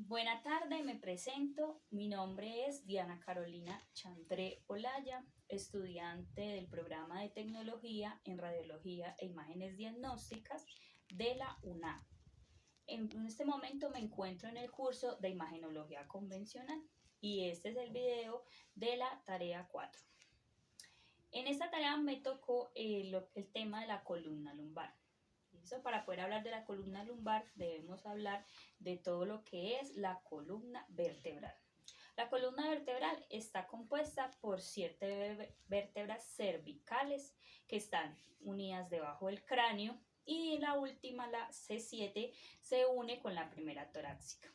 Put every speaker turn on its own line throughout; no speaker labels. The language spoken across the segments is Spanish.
Buena tarde, me presento. Mi nombre es Diana Carolina Chandré Olaya, estudiante del programa de tecnología en radiología e imágenes diagnósticas de la UNAM. En este momento me encuentro en el curso de imagenología convencional y este es el video de la tarea 4. En esta tarea me tocó el tema de la columna lumbar. ¿Listo? Para poder hablar de la columna lumbar debemos hablar de todo lo que es la columna vertebral. La columna vertebral está compuesta por 7 vértebras cervicales que están unidas debajo del cráneo y la última, la C7, se une con la primera torácica.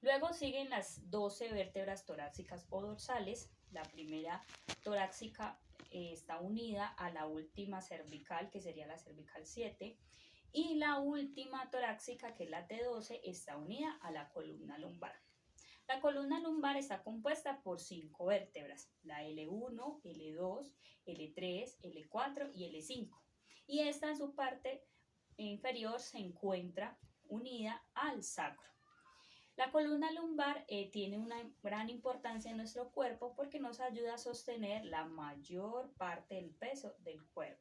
Luego siguen las 12 vértebras torácicas o dorsales. La primera torácica está unida a la última cervical, que sería la cervical 7, y la última torácica, que es la T12, está unida a la columna lumbar. La columna lumbar está compuesta por 5 vértebras, la L1, L2, L3, L4 y L5. Y esta en su parte inferior se encuentra unida al sacro. La columna lumbar tiene una gran importancia en nuestro cuerpo porque nos ayuda a sostener la mayor parte del peso del cuerpo.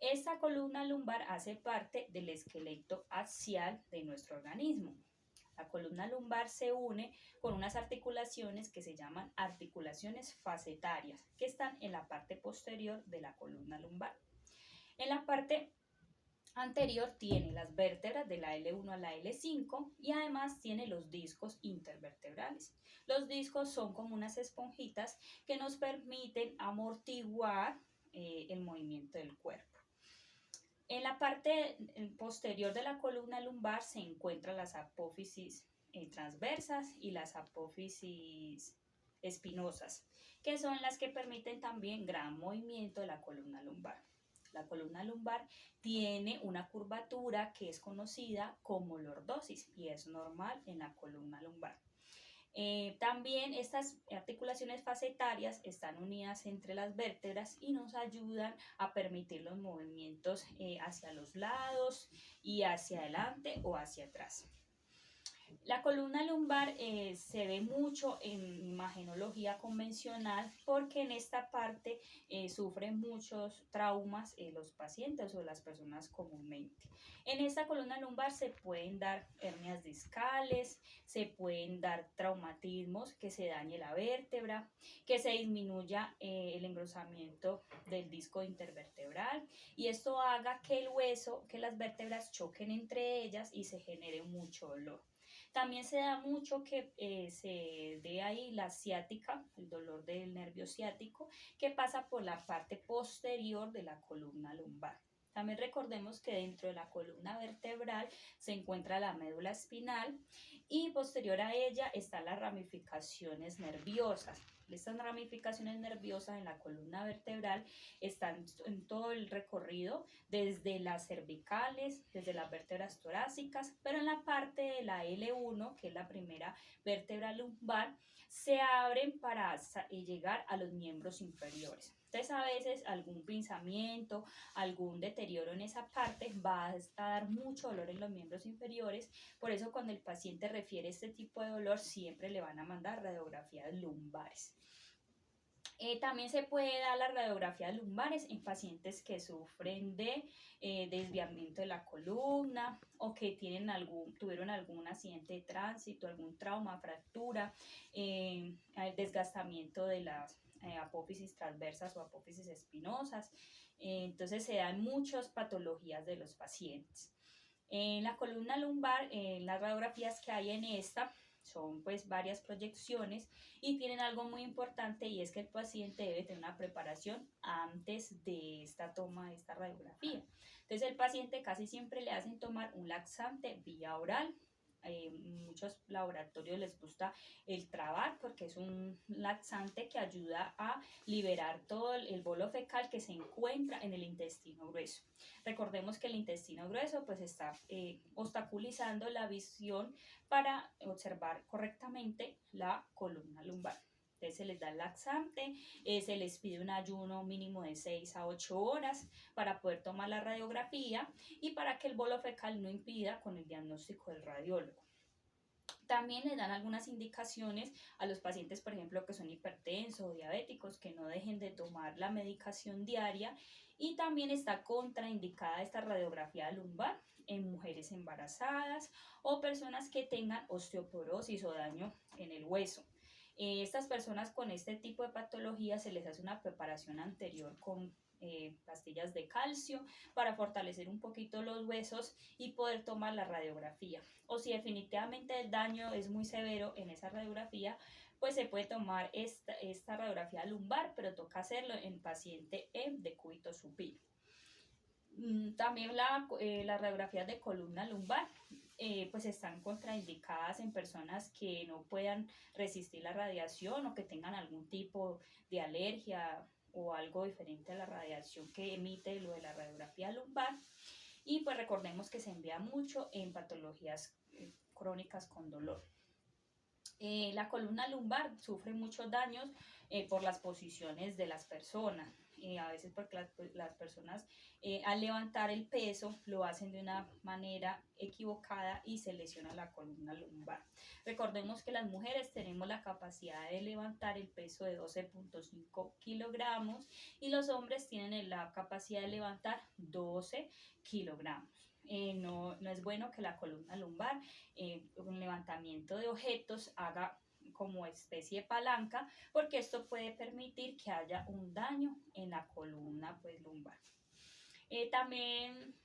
Esta columna lumbar hace parte del esqueleto axial de nuestro organismo. La columna lumbar se une con unas articulaciones que se llaman articulaciones facetarias, que están en la parte posterior de la columna lumbar. En la parte anterior tiene las vértebras de la L1 a la L5 y además tiene los discos intervertebrales. Los discos son como unas esponjitas que nos permiten amortiguar el movimiento del cuerpo. En la parte posterior de la columna lumbar se encuentran las apófisis transversas y las apófisis espinosas, que son las que permiten también gran movimiento de la columna lumbar. La columna lumbar tiene una curvatura que es conocida como lordosis y es normal en la columna lumbar. También estas articulaciones facetarias están unidas entre las vértebras y nos ayudan a permitir los movimientos hacia los lados y hacia adelante o hacia atrás. La columna lumbar se ve mucho en imagenología convencional porque en esta parte sufren muchos traumas los pacientes o las personas comúnmente. En esta columna lumbar se pueden dar hernias discales, se pueden dar traumatismos, que se dañe la vértebra, que se disminuya el engrosamiento del disco intervertebral y esto haga que el hueso, que las vértebras choquen entre ellas y se genere mucho dolor. También se da mucho que se dé ahí la ciática, el dolor del nervio ciático, que pasa por la parte posterior de la columna lumbar. También recordemos que dentro de la columna vertebral se encuentra la médula espinal y posterior a ella están las ramificaciones nerviosas. Estas ramificaciones nerviosas en la columna vertebral están en todo el recorrido, desde las cervicales, desde las vértebras torácicas, pero en la parte de la L1, que es la primera vértebra lumbar, se abren para llegar a los miembros inferiores. Entonces a veces algún pinzamiento, algún deterioro en esa parte va a dar mucho dolor en los miembros inferiores, por eso cuando el paciente refiere este tipo de dolor siempre le van a mandar radiografías lumbares. También se puede dar las radiografías lumbares en pacientes que sufren de desviamiento de la columna o que tuvieron algún accidente de tránsito, algún trauma, fractura, el desgastamiento de las apófisis transversas o apófisis espinosas. Entonces se dan muchas patologías de los pacientes. En la columna lumbar, las radiografías que hay en esta son pues varias proyecciones y tienen algo muy importante y es que el paciente debe tener una preparación antes de esta toma de esta radiografía. Entonces el paciente casi siempre le hacen tomar un laxante vía oral. Muchos laboratorios les gusta el Trabar porque es un laxante que ayuda a liberar todo el bolo fecal que se encuentra en el intestino grueso. Recordemos que el intestino grueso pues está obstaculizando la visión para observar correctamente la columna lumbar. Entonces se les da el laxante, se les pide un ayuno mínimo de 6 a 8 horas para poder tomar la radiografía y para que el bolo fecal no impida con el diagnóstico del radiólogo. También les dan algunas indicaciones a los pacientes, por ejemplo, que son hipertensos o diabéticos, que no dejen de tomar la medicación diaria. Y también está contraindicada esta radiografía lumbar en mujeres embarazadas o personas que tengan osteoporosis o daño en el hueso. Estas personas con este tipo de patología se les hace una preparación anterior con pastillas de calcio para fortalecer un poquito los huesos y poder tomar la radiografía. O si definitivamente el daño es muy severo en esa radiografía, pues se puede tomar esta radiografía lumbar, pero toca hacerlo en paciente en decúbito supino. También las radiografías de columna lumbar pues están contraindicadas en personas que no puedan resistir la radiación o que tengan algún tipo de alergia o algo diferente a la radiación que emite lo de la radiografía lumbar. Y pues recordemos que se envía mucho en patologías crónicas con dolor. La columna lumbar sufre muchos daños por las posiciones de las personas. A veces porque las personas al levantar el peso lo hacen de una manera equivocada y se lesiona la columna lumbar. Recordemos que las mujeres tenemos la capacidad de levantar el peso de 12.5 kilogramos y los hombres tienen la capacidad de levantar 12 kilogramos. No es bueno que la columna lumbar, un levantamiento de objetos, haga como especie de palanca, porque esto puede permitir que haya un daño en la columna pues, lumbar. También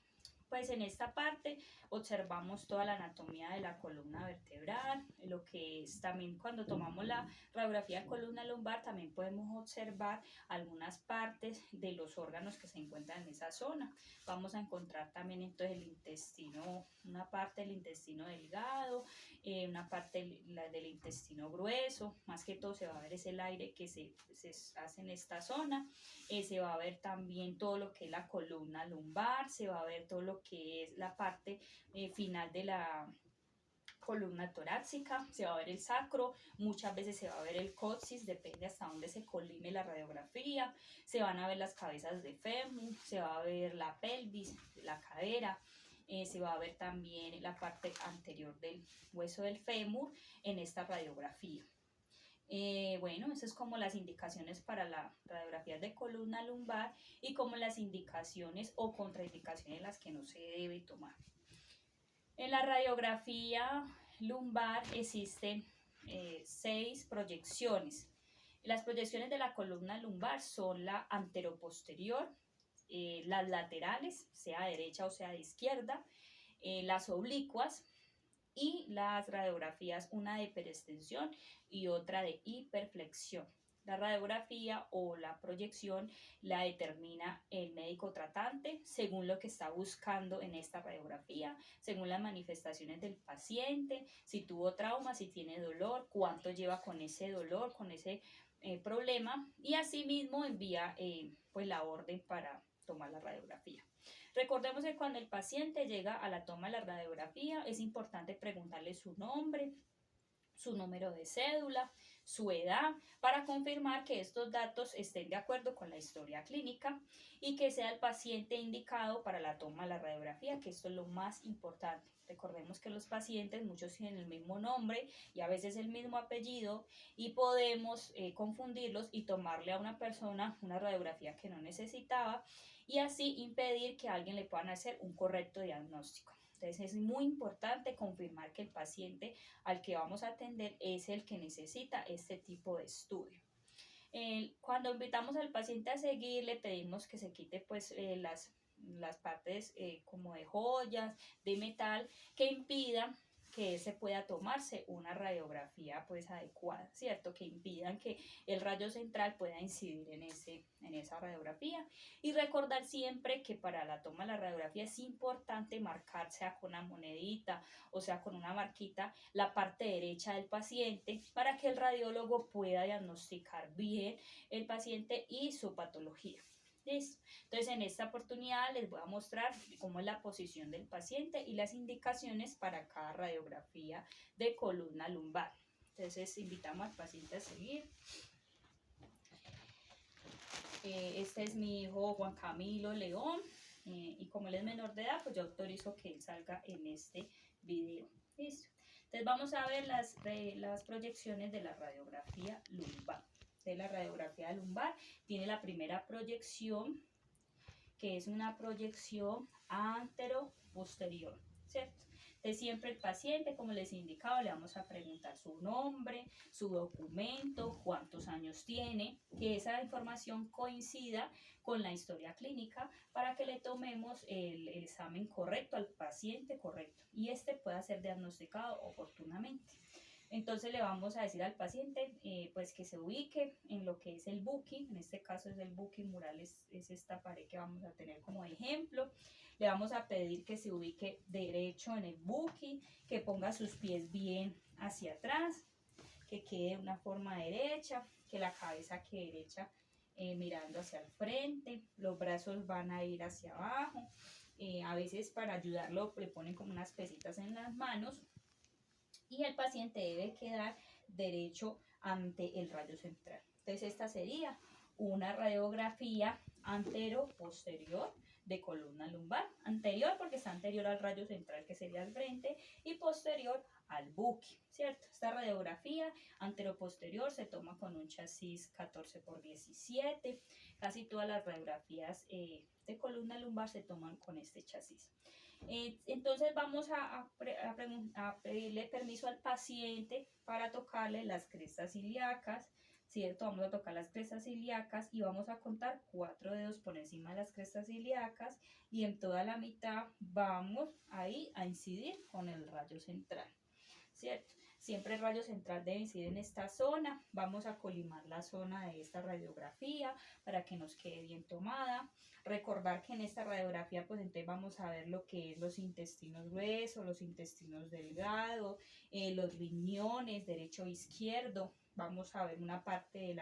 pues en esta parte observamos toda la anatomía de la columna vertebral, lo que es también cuando tomamos la radiografía de columna lumbar también podemos observar algunas partes de los órganos que se encuentran en esa zona. Vamos a encontrar también entonces el intestino, una parte del intestino delgado, una parte del intestino grueso, más que todo se va a ver es el aire que se hace en esta zona, se va a ver también todo lo que es la columna lumbar, se va a ver todo lo que es la parte final de la columna torácica, se va a ver el sacro, muchas veces se va a ver el coxis, depende hasta dónde se colime la radiografía, se van a ver las cabezas de fémur, se va a ver la pelvis, la cadera, se va a ver también la parte anterior del hueso del fémur en esta radiografía. Bueno, esas es como las indicaciones para la radiografía de columna lumbar y como las indicaciones o contraindicaciones las que no se debe tomar. En la radiografía lumbar existen 6 proyecciones. Las proyecciones de la columna lumbar son la anteroposterior, las laterales, sea derecha o sea de izquierda, las oblicuas, y las radiografías, una de hiperextensión y otra de hiperflexión. La radiografía o la proyección la determina el médico tratante según lo que está buscando en esta radiografía, según las manifestaciones del paciente, si tuvo trauma, si tiene dolor, cuánto lleva con ese dolor, con ese problema, y asimismo envía pues la orden para tomar la radiografía. Recordemos que cuando el paciente llega a la toma de la radiografía es importante preguntarle su nombre, su número de cédula, su edad, para confirmar que estos datos estén de acuerdo con la historia clínica y que sea el paciente indicado para la toma de la radiografía, que esto es lo más importante. Recordemos que los pacientes, muchos tienen el mismo nombre y a veces el mismo apellido y podemos confundirlos y tomarle a una persona una radiografía que no necesitaba y así impedir que a alguien le puedan hacer un correcto diagnóstico. Entonces es muy importante confirmar que el paciente al que vamos a atender es el que necesita este tipo de estudio. Cuando invitamos al paciente a seguir, le pedimos que se quite pues las partes como de joyas, de metal, que impidan que se pueda tomarse una radiografía pues adecuada, ¿cierto? Que impidan que el rayo central pueda incidir en esa radiografía. Y recordar siempre que para la toma de la radiografía es importante marcar, sea con una monedita o sea con una marquita, la parte derecha del paciente para que el radiólogo pueda diagnosticar bien el paciente y su patología. ¿Listo? Entonces en esta oportunidad les voy a mostrar cómo es la posición del paciente y las indicaciones para cada radiografía de columna lumbar. Entonces invitamos al paciente a seguir. Este es mi hijo Juan Camilo León y como él es menor de edad, pues yo autorizo que él salga en este video. ¿Listo? Entonces Entonces vamos a ver las proyecciones de la radiografía lumbar. De la radiografía lumbar tiene la primera proyección, que es una proyección antero-posterior, ¿cierto? De siempre el paciente, como les indicaba, le vamos a preguntar su nombre, su documento, cuántos años tiene, que esa información coincida con la historia clínica para que le tomemos el examen correcto al paciente correcto y este pueda ser diagnosticado oportunamente. Entonces le vamos a decir al paciente pues que se ubique en lo que es el booking, en este caso es el booking mural, es esta pared que vamos a tener como ejemplo. Le vamos a pedir que se ubique derecho en el booking, que ponga sus pies bien hacia atrás, que quede de una forma derecha, que la cabeza quede derecha mirando hacia el frente, los brazos van a ir hacia abajo. A veces para ayudarlo le ponen como unas pesitas en las manos y el paciente debe quedar derecho ante el rayo central. Entonces esta sería una radiografía antero-posterior de columna lumbar. Anterior porque está anterior al rayo central que sería el frente y posterior al buque, ¿cierto? Esta radiografía antero-posterior se toma con un chasis 14x17. Casi todas las radiografías de columna lumbar se toman con este chasis. Entonces vamos a pedirle permiso al paciente para tocarle las crestas ilíacas, ¿cierto? Vamos a tocar las crestas ilíacas y vamos a contar 4 dedos por encima de las crestas ilíacas y en toda la mitad vamos ahí a incidir con el rayo central, ¿cierto? Siempre el rayo central debe incidir en esta zona. Vamos a colimar la zona de esta radiografía para que nos quede bien tomada. Recordar que en esta radiografía pues entonces vamos a ver lo que es los intestinos gruesos, los intestinos delgados, los riñones derecho e izquierdo. Vamos a ver una parte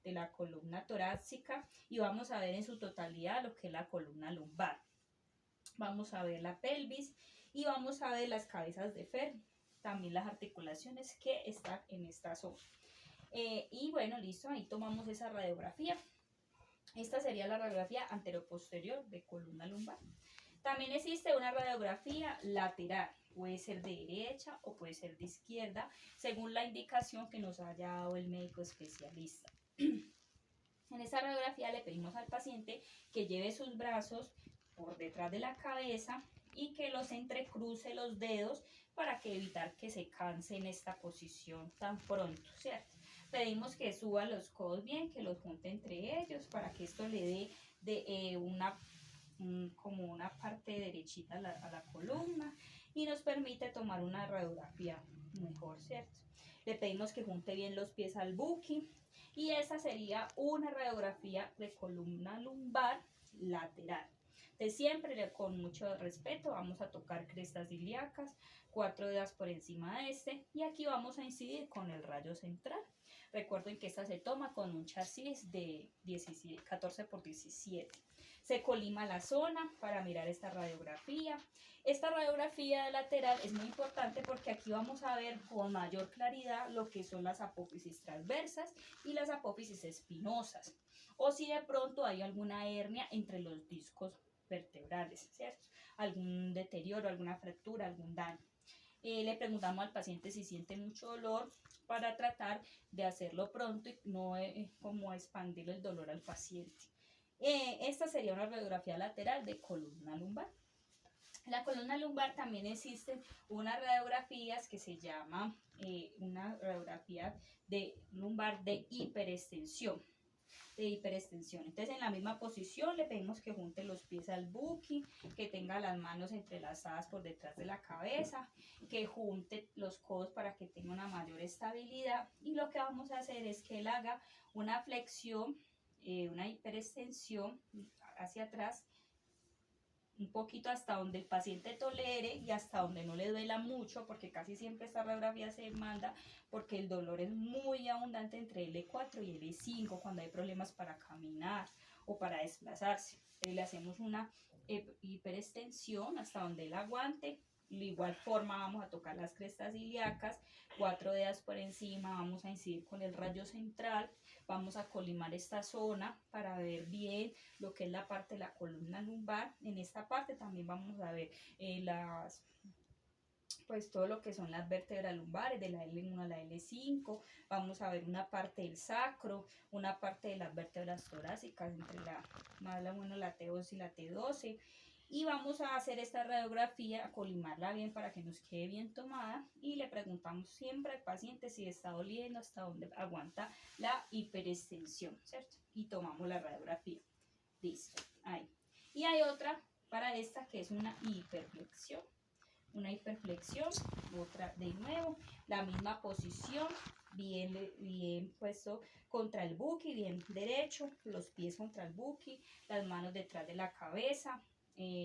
de la columna torácica y vamos a ver en su totalidad lo que es la columna lumbar. Vamos a ver la pelvis y vamos a ver las cabezas de Fer, también las articulaciones que están en esta zona. Y bueno, listo, ahí tomamos esa radiografía. Esta sería la radiografía anteroposterior de columna lumbar. También existe una radiografía lateral, puede ser de derecha o puede ser de izquierda, según la indicación que nos haya dado el médico especialista. En esta radiografía le pedimos al paciente que lleve sus brazos por detrás de la cabeza y que los entrecruce los dedos para evitar que se canse en esta posición tan pronto, ¿cierto? Pedimos que suba los codos bien, que los junte entre ellos para que esto le dé como una parte derechita a la columna y nos permite tomar una radiografía mejor, ¿cierto? Le pedimos que junte bien los pies al buki y esta sería una radiografía de columna lumbar lateral. De siempre, con mucho respeto, vamos a tocar crestas ilíacas, 4 dedos por encima de este y aquí vamos a incidir con el rayo central. Recuerden que esta se toma con un chasis de 14x17. Se colima la zona para mirar esta radiografía. Esta radiografía lateral es muy importante porque aquí vamos a ver con mayor claridad lo que son las apófisis transversas y las apófisis espinosas. O si de pronto hay alguna hernia entre los discos vertebrales, ¿cierto? Algún deterioro, alguna fractura, algún daño. Le preguntamos al paciente si siente mucho dolor para tratar de hacerlo pronto y no como expandir el dolor al paciente. Esta sería una radiografía lateral de columna lumbar. En la columna lumbar también existen unas radiografías que se llama una radiografía de lumbar de hiperextensión. Entonces en la misma posición le pedimos que junte los pies al buki, que tenga las manos entrelazadas por detrás de la cabeza, que junte los codos para que tenga una mayor estabilidad y lo que vamos a hacer es que él haga una flexión, una hiperextensión hacia atrás un poquito hasta donde el paciente tolere y hasta donde no le duela mucho, porque casi siempre esta radiografía se manda porque el dolor es muy abundante entre L4 y L5 cuando hay problemas para caminar o para desplazarse. Entonces le hacemos una hiperextensión hasta donde él aguante. De igual forma vamos a tocar las crestas ilíacas, 4 dedos por encima, vamos a incidir con el rayo central, vamos a colimar esta zona para ver bien lo que es la parte de la columna lumbar. En esta parte también vamos a ver pues todo lo que son las vértebras lumbares, de la L1 a la L5, vamos a ver una parte del sacro, una parte de las vértebras torácicas, entre la T11 y la T12, y vamos a hacer esta radiografía, colimarla bien para que nos quede bien tomada, y le preguntamos siempre al paciente si está doliendo, hasta dónde aguanta la hiperextensión, ¿cierto? Y tomamos la radiografía. Listo, ahí. Y hay otra para esta que es una hiperflexión. Una hiperflexión, otra de nuevo, la misma posición, bien puesto contra el buki, bien derecho, los pies contra el buki, las manos detrás de la cabeza,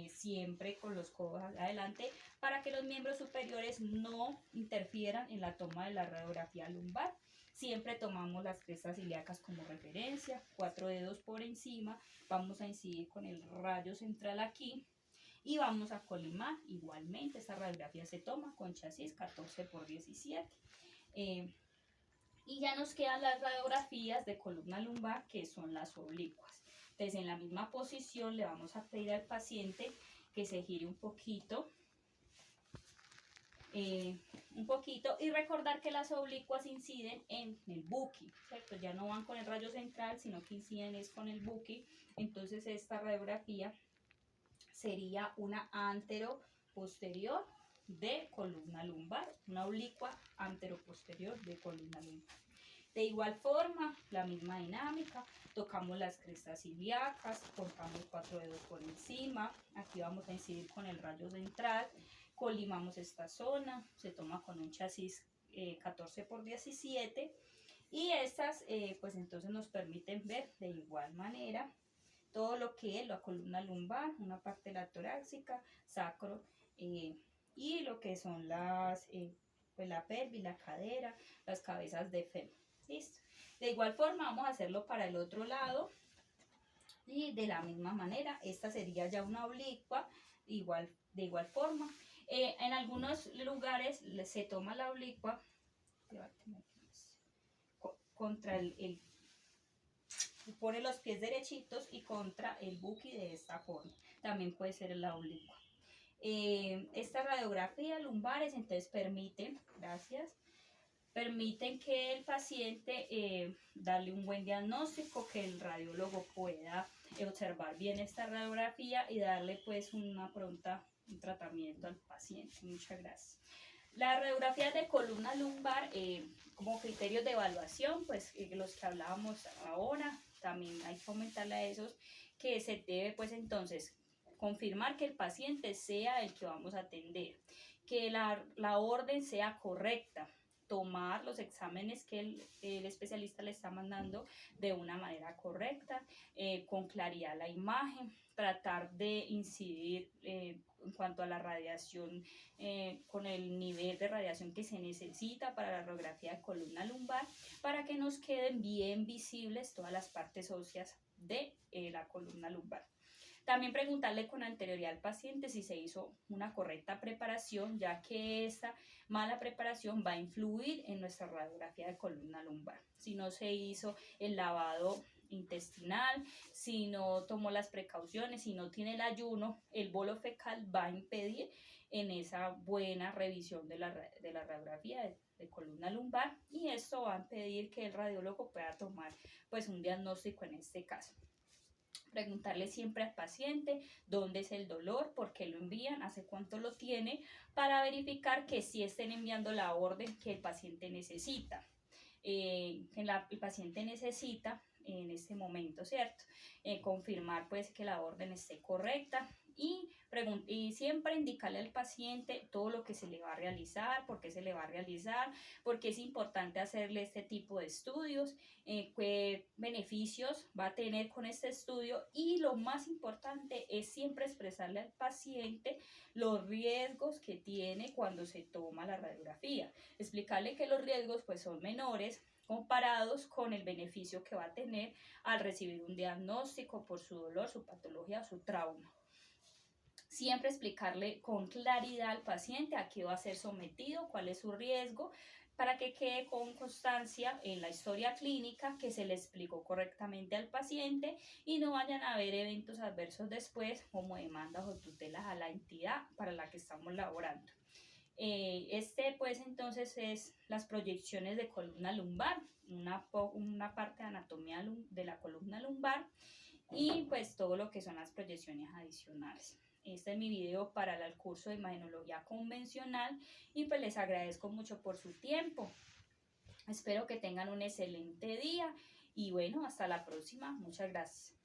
siempre con los codos adelante para que los miembros superiores no interfieran en la toma de la radiografía lumbar. Siempre tomamos las crestas ilíacas como referencia, 4 dedos por encima, vamos a incidir con el rayo central aquí y vamos a colimar igualmente. Esta radiografía se toma con chasis 14×17. Y ya nos quedan las radiografías de columna lumbar, que son las oblicuas. Entonces, en la misma posición le vamos a pedir al paciente que se gire un poquito, y recordar que las oblicuas inciden en el buki, ¿cierto? Ya no van con el rayo central, sino que inciden es con el buki. Entonces, esta radiografía sería una antero-posterior de columna lumbar, una oblicua antero-posterior de columna lumbar. De igual forma, la misma dinámica, tocamos las crestas ilíacas, cortamos 4 dedos por encima, aquí vamos a incidir con el rayo central, colimamos esta zona, se toma con un chasis 14×17 y estas pues entonces nos permiten ver de igual manera todo lo que es la columna lumbar, una parte de la torácica, sacro, y lo que son pues la pelvis, la cadera, las cabezas de fémur. ¿Listo? De igual forma vamos a hacerlo para el otro lado y de la misma manera. Esta sería ya una oblicua, de igual forma. En algunos lugares se toma la oblicua contra pone los pies derechitos y contra el buki de esta forma. También puede ser la oblicua. Esta radiografía lumbares entonces permiten que el paciente darle un buen diagnóstico, que el radiólogo pueda observar bien esta radiografía y darle pues un tratamiento al paciente. Muchas gracias. Las radiografías de columna lumbar como criterios de evaluación, pues los que hablábamos ahora, también hay que comentarle a esos que se debe pues entonces confirmar que el paciente sea el que vamos a atender, que la orden sea correcta, tomar los exámenes que el especialista le está mandando de una manera correcta, con claridad la imagen, tratar de incidir en cuanto a la radiación, con el nivel de radiación que se necesita para la radiografía de columna lumbar, para que nos queden bien visibles todas las partes óseas de la columna lumbar. También preguntarle con anterioridad al paciente si se hizo una correcta preparación, ya que esta mala preparación va a influir en nuestra radiografía de columna lumbar. Si no se hizo el lavado intestinal, si no tomó las precauciones, si no tiene el ayuno, el bolo fecal va a impedir en esa buena revisión de la radiografía de columna lumbar, y esto va a impedir que el radiólogo pueda tomar pues un diagnóstico en este caso. Preguntarle siempre al paciente dónde es el dolor, por qué lo envían, hace cuánto lo tiene, para verificar que sí estén enviando la orden que el paciente necesita. El paciente necesita en este momento, ¿cierto? Confirmar pues que la orden esté correcta y siempre indicarle al paciente todo lo que se le va a realizar, por qué se le va a realizar, por qué es importante hacerle este tipo de estudios, qué beneficios va a tener con este estudio, y lo más importante es siempre expresarle al paciente los riesgos que tiene cuando se toma la radiografía, explicarle que los riesgos pues son menores comparados con el beneficio que va a tener al recibir un diagnóstico por su dolor, su patología, su trauma. Siempre explicarle con claridad al paciente a qué va a ser sometido, cuál es su riesgo, para que quede con constancia en la historia clínica que se le explicó correctamente al paciente y no vayan a haber eventos adversos después como demandas o tutelas a la entidad para la que estamos laborando. Pues entonces es las proyecciones de columna lumbar, una parte de anatomía de la columna lumbar y pues todo lo que son las proyecciones adicionales. Este es mi video para el curso de imagenología convencional y pues les agradezco mucho por su tiempo. Espero que tengan un excelente día y bueno, hasta la próxima. Muchas gracias.